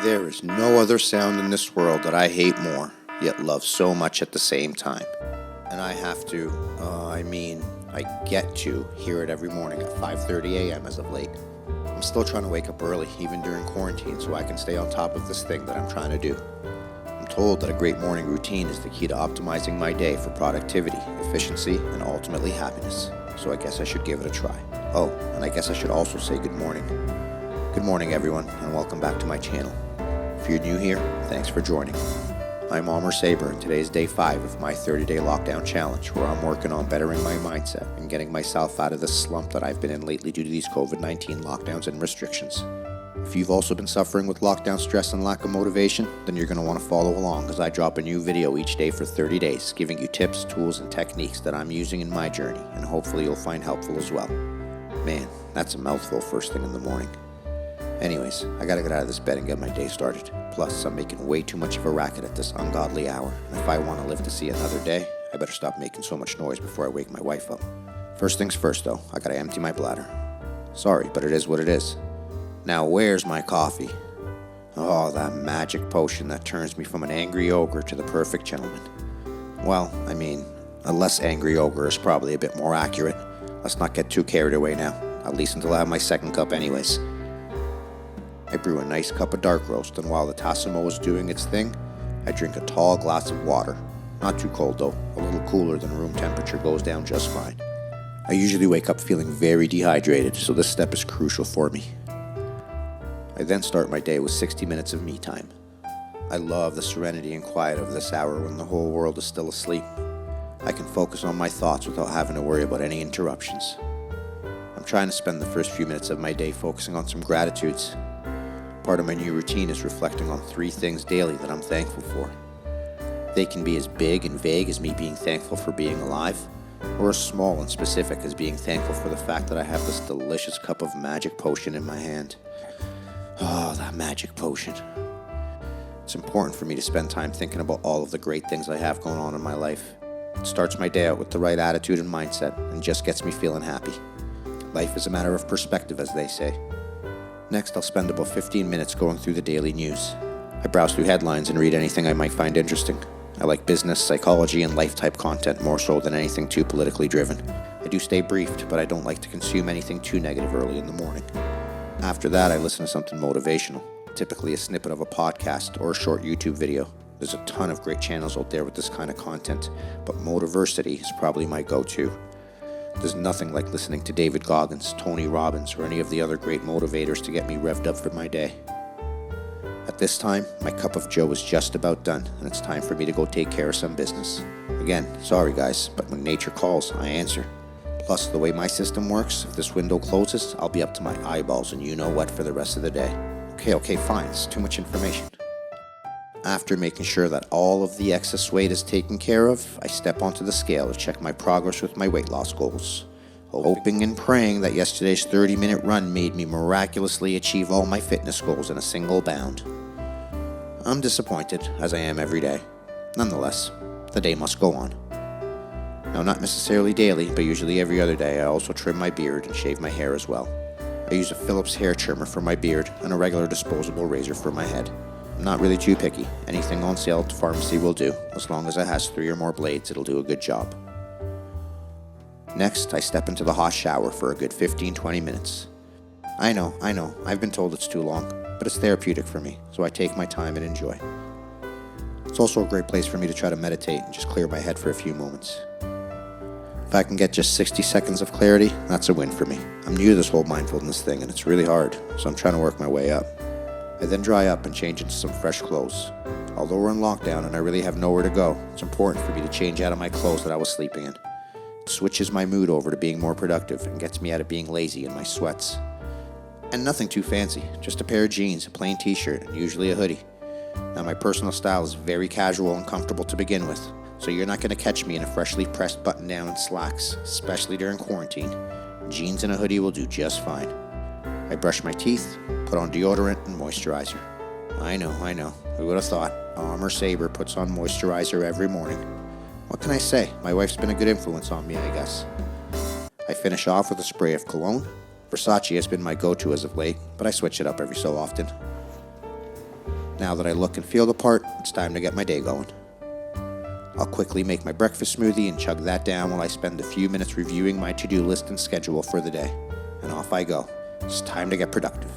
There is no other sound in this world that I hate more, yet love so much at the same time. And I have to, I get to hear it every morning at 5:30 a.m. as of late. I'm still trying to wake up early, even during quarantine, so I can stay on top of this thing that I'm trying to do. I'm told that a great morning routine is the key to optimizing my day for productivity, efficiency, and ultimately happiness. So I guess I should give it a try. Oh, and I guess I should also say good morning. Good morning, everyone, and welcome back to my channel. If you're new here, thanks for joining. I'm Amr Saber, and today is day 5 of my 30-day lockdown challenge, where I'm working on bettering my mindset and getting myself out of this slump that I've been in lately due to these COVID-19 lockdowns and restrictions. If you've also been suffering with lockdown stress and lack of motivation, then you're going to want to follow along as I drop a new video each day for 30 days, giving you tips, tools, and techniques that I'm using in my journey, and hopefully you'll find helpful as well. Man, that's a mouthful first thing in the morning. Anyways, I gotta get out of this bed and get my day started. Plus, I'm making way too much of a racket at this ungodly hour, and if I want to live to see another day, I better stop making so much noise before I wake my wife up. First things first, though, I gotta empty my bladder. Sorry, but it is what it is. Now, where's my coffee? Oh, that magic potion that turns me from an angry ogre to the perfect gentleman. Well, a less angry ogre is probably a bit more accurate. Let's not get too carried away now, at least until I have my second cup anyways. I brew a nice cup of dark roast, and while the Tassimo is doing its thing, I drink a tall glass of water. Not too cold though, a little cooler than room temperature goes down just fine. I usually wake up feeling very dehydrated, so this step is crucial for me. I then start my day with 60 minutes of me time. I love the serenity and quiet of this hour when the whole world is still asleep. I can focus on my thoughts without having to worry about any interruptions. I'm trying to spend the first few minutes of my day focusing on some gratitudes. Part of my new routine is reflecting on 3 things daily that I'm thankful for. They can be as big and vague as me being thankful for being alive, or as small and specific as being thankful for the fact that I have this delicious cup of magic potion in my hand. Oh, that magic potion. It's important for me to spend time thinking about all of the great things I have going on in my life. It starts my day out with the right attitude and mindset, and just gets me feeling happy. Life is a matter of perspective, as they say. Next, I'll spend about 15 minutes going through the daily news. I browse through headlines and read anything I might find interesting. I like business, psychology, and life-type content more so than anything too politically driven. I do stay briefed, but I don't like to consume anything too negative early in the morning. After that, I listen to something motivational, typically a snippet of a podcast or a short YouTube video. There's a ton of great channels out there with this kind of content, but Motiversity is probably my go-to. There's nothing like listening to David Goggins, Tony Robbins, or any of the other great motivators to get me revved up for my day. At this time, my cup of joe is just about done, and it's time for me to go take care of some business. Again, sorry guys, but when nature calls, I answer. Plus, the way my system works, if this window closes, I'll be up to my eyeballs and you know what for the rest of the day. Okay, fine, it's too much information. After making sure that all of the excess weight is taken care of, I step onto the scale to check my progress with my weight loss goals. Hoping and praying that yesterday's 30-minute run made me miraculously achieve all my fitness goals in a single bound. I'm disappointed, as I am every day. Nonetheless, the day must go on. Now, not necessarily daily, but usually every other day I also trim my beard and shave my hair as well. I use a Philips hair trimmer for my beard and a regular disposable razor for my head. I'm not really too picky. Anything on sale at the pharmacy will do. As long as it has 3 or more blades, it'll do a good job. Next, I step into the hot shower for a good 15-20 minutes. I know, I've been told it's too long, but it's therapeutic for me, so I take my time and enjoy. It's also a great place for me to try to meditate and just clear my head for a few moments. If I can get just 60 seconds of clarity, that's a win for me. I'm new to this whole mindfulness thing, and it's really hard, so I'm trying to work my way up. I then dry up and change into some fresh clothes. Although we're in lockdown and I really have nowhere to go, it's important for me to change out of my clothes that I was sleeping in. It switches my mood over to being more productive and gets me out of being lazy in my sweats. And nothing too fancy, just a pair of jeans, a plain t-shirt, and usually a hoodie. Now, my personal style is very casual and comfortable to begin with, so you're not going to catch me in a freshly pressed button-down and slacks, especially during quarantine. Jeans and a hoodie will do just fine. I brush my teeth, put on deodorant and moisturizer. I know. Who would have thought? Amr Saber puts on moisturizer every morning. What can I say? My wife's been a good influence on me, I guess. I finish off with a spray of cologne. Versace has been my go-to as of late, but I switch it up every so often. Now that I look and feel the part, it's time to get my day going. I'll quickly make my breakfast smoothie and chug that down while I spend a few minutes reviewing my to-do list and schedule for the day. And off I go. It's time to get productive.